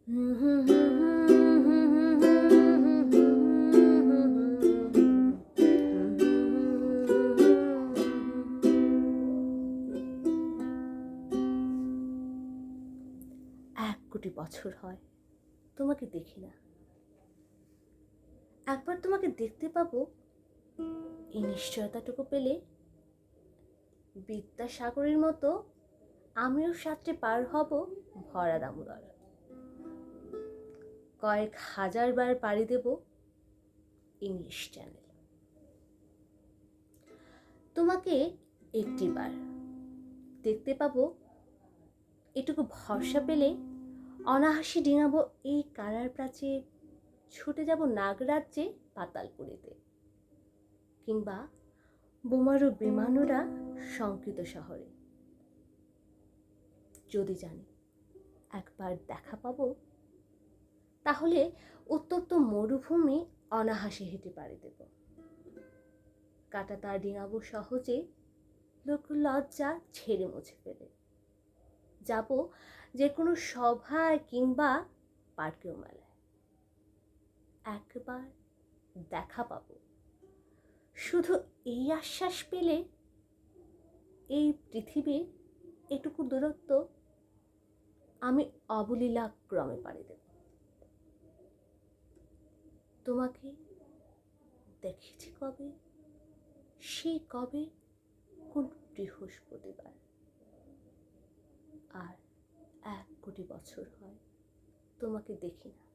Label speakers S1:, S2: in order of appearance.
S1: কোটি বছর হয় তোমাকে দেখি না। একবার তোমাকে দেখতে পাবো, এই নিশ্চয়তাটুকু পেলে বিদ্যাসাগরের মতো আমিও সাতটে পার হব ভরা দামোদর। কয়েক হাজার বার পাড়ি দেব ইংলিশ চ্যানেল। তোমাকে একটিবার দেখতে পাবো, এটুকু ভরসা পেলে অনাহাসি ডিঙাবো এই কারার প্রাচীর, ছুটে যাব নাগরাজ্যে পাতালপুরীতে, কিংবা বোমারু বিমানুরা শঙ্কিত শহরে। যদি জানি একবার দেখা পাবো, তাহলে উত্তপ্ত মরুভূমি অনাহাসে হেঁটে পাড়ি দেব। কাটা তার ডিঙাবো সহজে, লোক লজ্জা ছেড়ে মুছে ফেলে। যাব যে কোনো সভায় কিংবা পার্কেও মেলায়। একবার দেখা পাবো, শুধু এই আশ্বাস পেলে এই পৃথিবীর এটুকু দূরত্ব আমি অবলীলাক্রমে পাড়ি দেব। তোমাকে দেখেছি কবে, সেই কবে কোন বৃহস্পতিবার। আর 1 কোটি বছর হয় তোমাকে দেখি না।